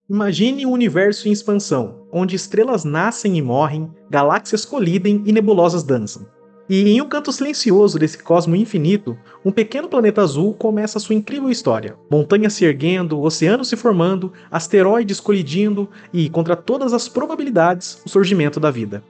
Imagine um universo em expansão, onde estrelas nascem e morrem, galáxias colidem e nebulosas dançam. E em um canto silencioso desse cosmo infinito, um pequeno planeta azul começa sua incrível história. Montanhas se erguendo, oceanos se formando, asteroides colidindo e, contra todas as probabilidades, o surgimento da vida.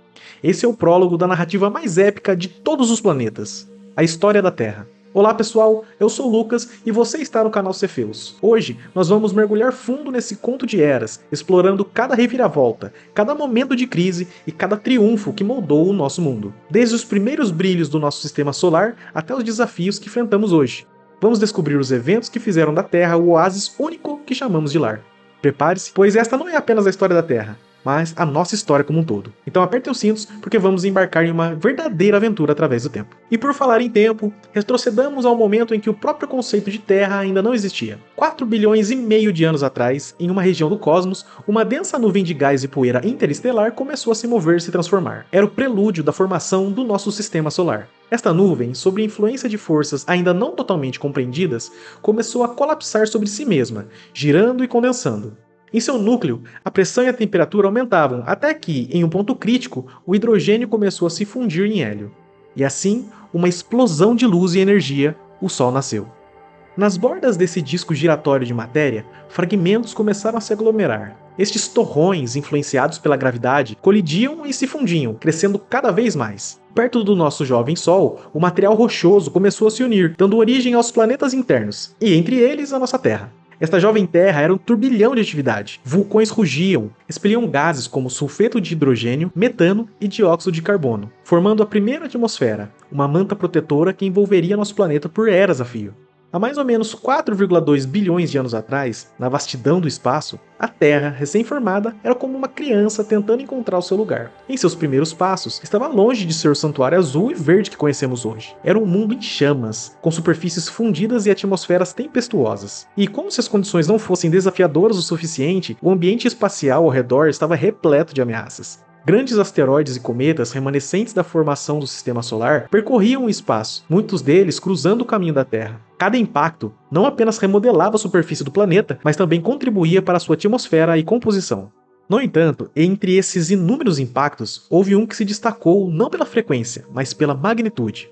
Esse é o prólogo da narrativa mais épica de todos os planetas, a história da Terra. Olá pessoal, eu sou o Lucas e você está no canal Cefeus. Hoje nós vamos mergulhar fundo nesse conto de eras, explorando cada reviravolta, cada momento de crise e cada triunfo que moldou o nosso mundo. Desde os primeiros brilhos do nosso sistema solar até os desafios que enfrentamos hoje. Vamos descobrir os eventos que fizeram da Terra o oásis único que chamamos de lar. Prepare-se, pois esta não é apenas a história da Terra, mas a nossa história como um todo. Então apertem os cintos, porque vamos embarcar em uma verdadeira aventura através do tempo. E por falar em tempo, retrocedamos ao momento em que o próprio conceito de Terra ainda não existia. 4 bilhões e meio de anos atrás, em uma região do cosmos, uma densa nuvem de gás e poeira interestelar começou a se mover e se transformar. Era o prelúdio da formação do nosso sistema solar. Esta nuvem, sob a influência de forças ainda não totalmente compreendidas, começou a colapsar sobre si mesma, girando e condensando. Em seu núcleo, a pressão e a temperatura aumentavam até que, em um ponto crítico, o hidrogênio começou a se fundir em hélio. E assim, uma explosão de luz e energia, o Sol nasceu. Nas bordas desse disco giratório de matéria, fragmentos começaram a se aglomerar. Estes torrões, influenciados pela gravidade, colidiam e se fundiam, crescendo cada vez mais. Perto do nosso jovem Sol, o material rochoso começou a se unir, dando origem aos planetas internos, e entre eles a nossa Terra. Esta jovem Terra era um turbilhão de atividade. Vulcões rugiam, expeliam gases como sulfeto de hidrogênio, metano e dióxido de carbono, formando a primeira atmosfera, uma manta protetora que envolveria nosso planeta por eras a fio. Há mais ou menos 4,2 bilhões de anos atrás, na vastidão do espaço, a Terra, recém-formada, era como uma criança tentando encontrar o seu lugar. Em seus primeiros passos, estava longe de ser o santuário azul e verde que conhecemos hoje. Era um mundo em chamas, com superfícies fundidas e atmosferas tempestuosas. E como se as condições não fossem desafiadoras o suficiente, o ambiente espacial ao redor estava repleto de ameaças. Grandes asteroides e cometas remanescentes da formação do sistema solar percorriam o espaço, muitos deles cruzando o caminho da Terra. Cada impacto não apenas remodelava a superfície do planeta, mas também contribuía para sua atmosfera e composição. No entanto, entre esses inúmeros impactos, houve um que se destacou não pela frequência, mas pela magnitude.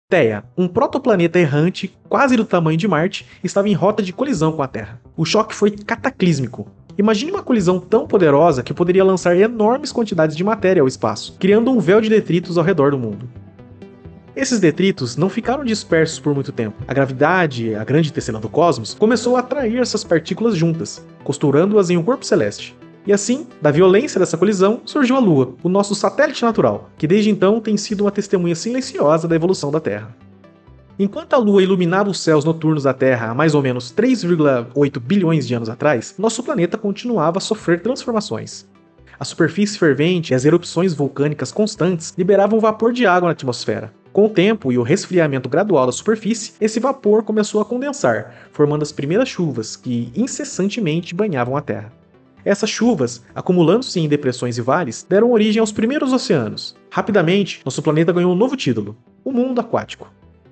Theia, um protoplaneta errante, quase do tamanho de Marte, estava em rota de colisão com a Terra. O choque foi cataclísmico. Imagine uma colisão tão poderosa que poderia lançar enormes quantidades de matéria ao espaço, criando um véu de detritos ao redor do mundo. Esses detritos não ficaram dispersos por muito tempo. A gravidade, a grande tecena do cosmos, começou a atrair essas partículas juntas, costurando-as em um corpo celeste. E assim, da violência dessa colisão, surgiu a Lua, o nosso satélite natural, que desde então tem sido uma testemunha silenciosa da evolução da Terra. Enquanto a Lua iluminava os céus noturnos da Terra há mais ou menos 3,8 bilhões de anos atrás, nosso planeta continuava a sofrer transformações. A superfície fervente e as erupções vulcânicas constantes liberavam vapor de água na atmosfera. Com o tempo e o resfriamento gradual da superfície, esse vapor começou a condensar, formando as primeiras chuvas que incessantemente banhavam a Terra. Essas chuvas, acumulando-se em depressões e vales, deram origem aos primeiros oceanos. Rapidamente, nosso planeta ganhou um novo título: o mundo aquático.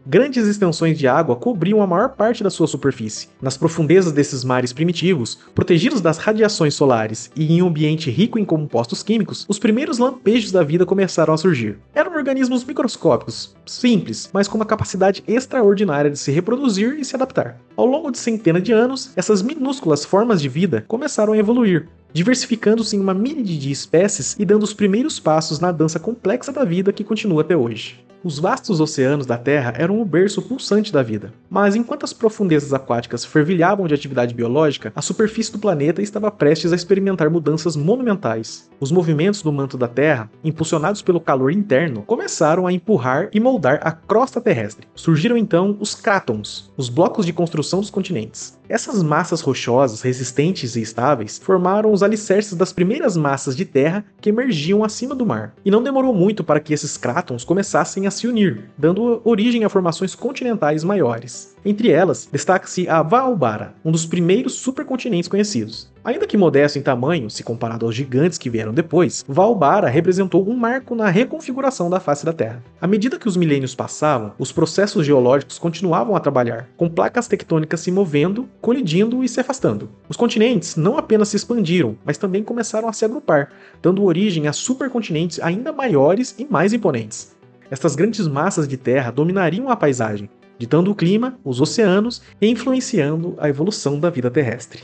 Grandes extensões de água cobriam a maior parte da sua superfície. Nas profundezas desses mares primitivos, protegidos das radiações solares e em um ambiente rico em compostos químicos, os primeiros lampejos da vida começaram a surgir. Eram organismos microscópicos, simples, mas com uma capacidade extraordinária de se reproduzir e se adaptar. Ao longo de centenas de anos, essas minúsculas formas de vida começaram a evoluir, diversificando-se em uma miríade de espécies e dando os primeiros passos na dança complexa da vida que continua até hoje. Os vastos oceanos da Terra eram o berço pulsante da vida, mas enquanto as profundezas aquáticas fervilhavam de atividade biológica, a superfície do planeta estava prestes a experimentar mudanças monumentais. Os movimentos do manto da Terra, impulsionados pelo calor interno, começaram a empurrar e moldar a crosta terrestre. Surgiram então os crátons, os blocos de construção dos continentes. Essas massas rochosas, resistentes e estáveis, formaram os alicerces das primeiras massas de terra que emergiam acima do mar. E não demorou muito para que esses crátons começassem a se unir, dando origem a formações continentais maiores. Entre elas, destaca-se a Vaubara, um dos primeiros supercontinentes conhecidos. Ainda que modesto em tamanho, se comparado aos gigantes que vieram depois, Valbara representou um marco na reconfiguração da face da Terra. À medida que os milênios passavam, os processos geológicos continuavam a trabalhar, com placas tectônicas se movendo, colidindo e se afastando. Os continentes não apenas se expandiram, mas também começaram a se agrupar, dando origem a supercontinentes ainda maiores e mais imponentes. Estas grandes massas de terra dominariam a paisagem, ditando o clima, os oceanos e influenciando a evolução da vida terrestre.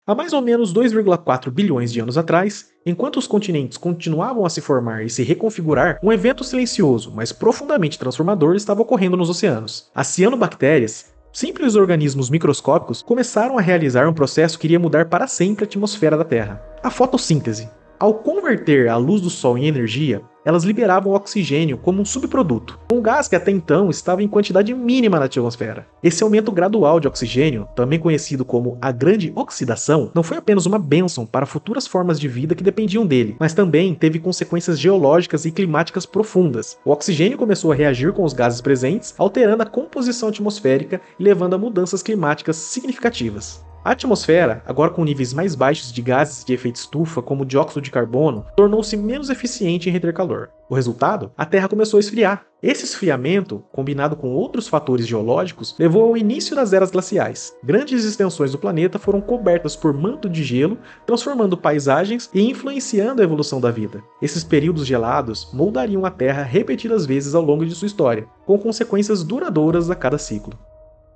Há mais ou menos 2,4 bilhões de anos atrás, enquanto os continentes continuavam a se formar e se reconfigurar, um evento silencioso, mas profundamente transformador estava ocorrendo nos oceanos. As cianobactérias, simples organismos microscópicos, começaram a realizar um processo que iria mudar para sempre a atmosfera da Terra: a fotossíntese. Ao converter a luz do Sol em energia, elas liberavam oxigênio como um subproduto, um gás que até então estava em quantidade mínima na atmosfera. Esse aumento gradual de oxigênio, também conhecido como a Grande Oxidação, não foi apenas uma bênção para futuras formas de vida que dependiam dele, mas também teve consequências geológicas e climáticas profundas. O oxigênio começou a reagir com os gases presentes, alterando a composição atmosférica e levando a mudanças climáticas significativas. A atmosfera, agora com níveis mais baixos de gases de efeito estufa, como o dióxido de carbono, tornou-se menos eficiente em reter calor. O resultado? A Terra começou a esfriar. Esse esfriamento, combinado com outros fatores geológicos, levou ao início das eras glaciais. Grandes extensões do planeta foram cobertas por manto de gelo, transformando paisagens e influenciando a evolução da vida. Esses períodos gelados moldariam a Terra repetidas vezes ao longo de sua história, com consequências duradouras a cada ciclo.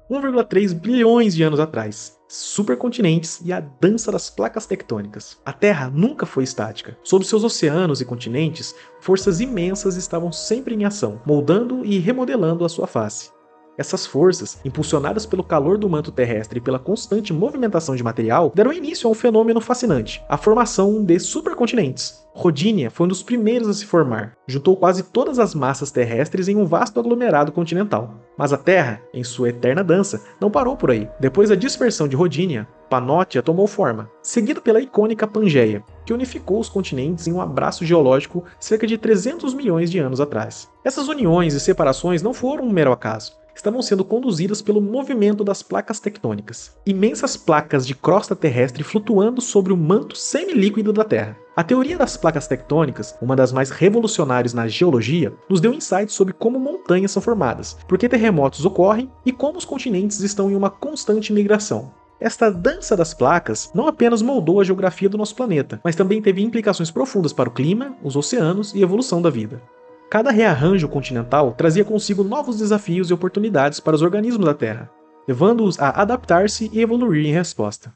1,3 bilhões de anos atrás, supercontinentes e a dança das placas tectônicas. A Terra nunca foi estática. Sob seus oceanos e continentes, forças imensas estavam sempre em ação, moldando e remodelando a sua face. Essas forças, impulsionadas pelo calor do manto terrestre e pela constante movimentação de material, deram início a um fenômeno fascinante: a formação de supercontinentes. Rodinia foi um dos primeiros a se formar, juntou quase todas as massas terrestres em um vasto aglomerado continental. Mas a Terra, em sua eterna dança, não parou por aí. Depois da dispersão de Rodinia, Pannotia tomou forma, seguido pela icônica Pangeia, que unificou os continentes em um abraço geológico cerca de 300 milhões de anos atrás. Essas uniões e separações não foram um mero acaso. Estavam sendo conduzidas pelo movimento das placas tectônicas, imensas placas de crosta terrestre flutuando sobre o manto semilíquido da Terra. A teoria das placas tectônicas, uma das mais revolucionárias na geologia, nos deu insights sobre como montanhas são formadas, por que terremotos ocorrem e como os continentes estão em uma constante migração. Esta dança das placas não apenas moldou a geografia do nosso planeta, mas também teve implicações profundas para o clima, os oceanos e a evolução da vida. Cada rearranjo continental trazia consigo novos desafios e oportunidades para os organismos da Terra, levando-os a adaptar-se e evoluir em resposta.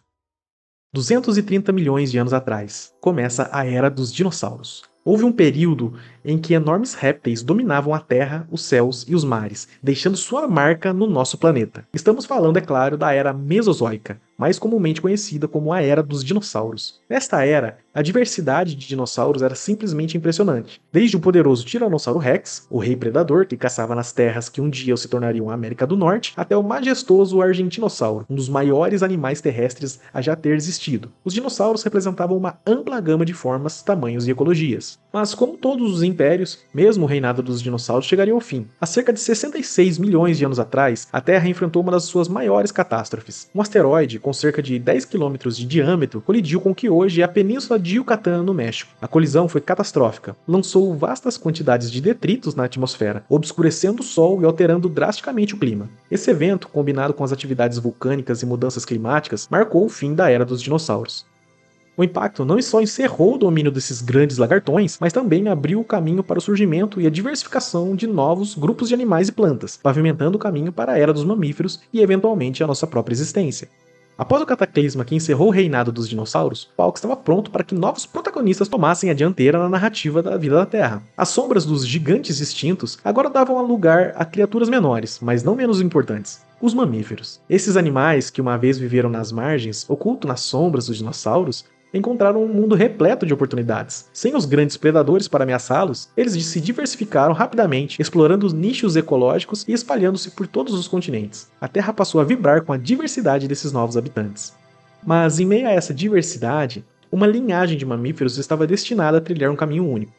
230 milhões de anos atrás, começa a Era dos Dinossauros. Houve um período em que enormes répteis dominavam a Terra, os céus e os mares, deixando sua marca no nosso planeta. Estamos falando, é claro, da Era Mesozoica, mais comumente conhecida como a Era dos Dinossauros. Nesta era, a diversidade de dinossauros era simplesmente impressionante. Desde o poderoso Tiranossauro Rex, o rei predador que caçava nas terras que um dia se tornariam a América do Norte, até o majestoso Argentinossauro, um dos maiores animais terrestres a já ter existido. Os dinossauros representavam uma ampla gama de formas, tamanhos e ecologias. Mas como todos os impérios, mesmo o reinado dos dinossauros chegaria ao fim. Há cerca de 66 milhões de anos atrás, a Terra enfrentou uma das suas maiores catástrofes. Um asteroide com cerca de 10 km de diâmetro colidiu com o que hoje é a Península de Yucatán, no México. A colisão foi catastrófica. Lançou vastas quantidades de detritos na atmosfera, obscurecendo o Sol e alterando drasticamente o clima. Esse evento, combinado com as atividades vulcânicas e mudanças climáticas, marcou o fim da Era dos Dinossauros. O impacto não só encerrou o domínio desses grandes lagartões, mas também abriu o caminho para o surgimento e a diversificação de novos grupos de animais e plantas, pavimentando o caminho para a Era dos Mamíferos e, eventualmente, a nossa própria existência. Após o cataclisma que encerrou o reinado dos dinossauros, o palco estava pronto para que novos protagonistas tomassem a dianteira na narrativa da vida da Terra. As sombras dos gigantes extintos agora davam lugar a criaturas menores, mas não menos importantes: os mamíferos. Esses animais, que uma vez viveram nas margens, ocultos nas sombras dos dinossauros, encontraram um mundo repleto de oportunidades. Sem os grandes predadores para ameaçá-los, eles se diversificaram rapidamente, explorando os nichos ecológicos e espalhando-se por todos os continentes. A Terra passou a vibrar com a diversidade desses novos habitantes. Mas, em meio a essa diversidade, uma linhagem de mamíferos estava destinada a trilhar um caminho único.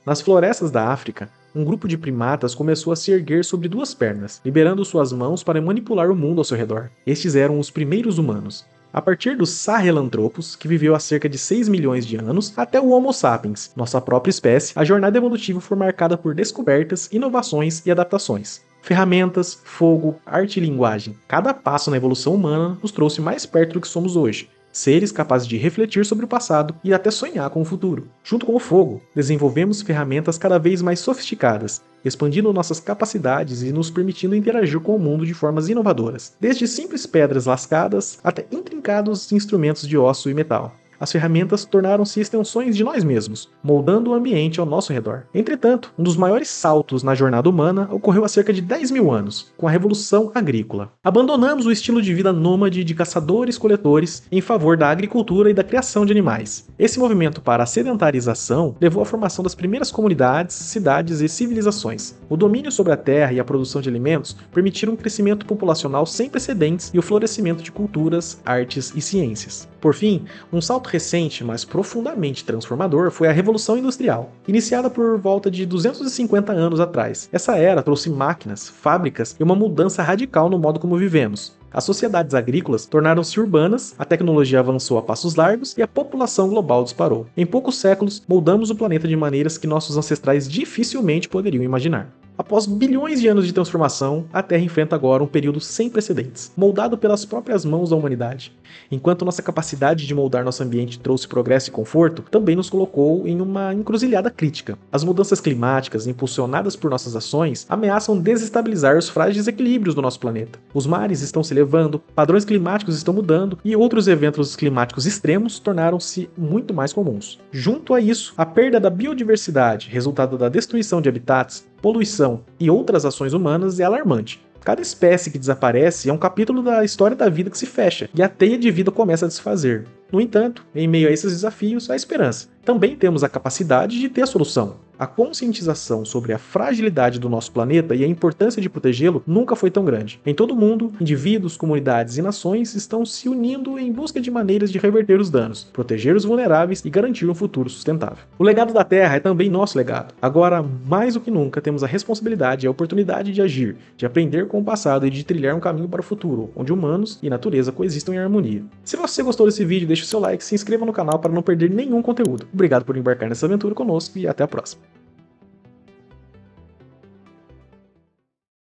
Nas florestas da África, um grupo de primatas começou a se erguer sobre 2 pernas, liberando suas mãos para manipular o mundo ao seu redor. Estes eram os primeiros humanos. A partir dos Sahelanthropus, que viveu há cerca de 6 milhões de anos, até o Homo sapiens, nossa própria espécie, a jornada evolutiva foi marcada por descobertas, inovações e adaptações. Ferramentas, fogo, arte e linguagem. Cada passo na evolução humana nos trouxe mais perto do que somos hoje. Seres capazes de refletir sobre o passado e até sonhar com o futuro. Junto com o fogo, desenvolvemos ferramentas cada vez mais sofisticadas, expandindo nossas capacidades e nos permitindo interagir com o mundo de formas inovadoras, desde simples pedras lascadas até intrincados instrumentos de osso e metal. As ferramentas tornaram-se extensões de nós mesmos, moldando o ambiente ao nosso redor. Entretanto, um dos maiores saltos na jornada humana ocorreu há cerca de 10 mil anos, com a Revolução Agrícola. Abandonamos o estilo de vida nômade de caçadores-coletores em favor da agricultura e da criação de animais. Esse movimento para a sedentarização levou à formação das primeiras comunidades, cidades e civilizações. O domínio sobre a terra e a produção de alimentos permitiram um crescimento populacional sem precedentes e o florescimento de culturas, artes e ciências. Por fim, um salto recente, mas profundamente transformador, foi a Revolução Industrial, iniciada por volta de 250 anos atrás. Essa era trouxe máquinas, fábricas e uma mudança radical no modo como vivemos. As sociedades agrícolas tornaram-se urbanas, a tecnologia avançou a passos largos e a população global disparou. Em poucos séculos, moldamos o planeta de maneiras que nossos ancestrais dificilmente poderiam imaginar. Após bilhões de anos de transformação, a Terra enfrenta agora um período sem precedentes, moldado pelas próprias mãos da humanidade. Enquanto nossa capacidade de moldar nosso ambiente trouxe progresso e conforto, também nos colocou em uma encruzilhada crítica. As mudanças climáticas, impulsionadas por nossas ações, ameaçam desestabilizar os frágeis equilíbrios do nosso planeta. Os mares estão se elevando, padrões climáticos estão mudando e outros eventos climáticos extremos tornaram-se muito mais comuns. Junto a isso, a perda da biodiversidade, resultado da destruição de habitats, poluição e outras ações humanas é alarmante. Cada espécie que desaparece é um capítulo da história da vida que se fecha, e a teia de vida começa a desfazer. No entanto, em meio a esses desafios, há esperança. Também temos a capacidade de ter a solução. A conscientização sobre a fragilidade do nosso planeta e a importância de protegê-lo nunca foi tão grande. Em todo o mundo, indivíduos, comunidades e nações estão se unindo em busca de maneiras de reverter os danos, proteger os vulneráveis e garantir um futuro sustentável. O legado da Terra é também nosso legado. Agora, mais do que nunca, temos a responsabilidade e a oportunidade de agir, de aprender com o passado e de trilhar um caminho para o futuro, onde humanos e natureza coexistam em harmonia. Se você gostou desse vídeo, deixe o seu like, se inscreva no canal para não perder nenhum conteúdo. Obrigado por embarcar nessa aventura conosco e até a próxima.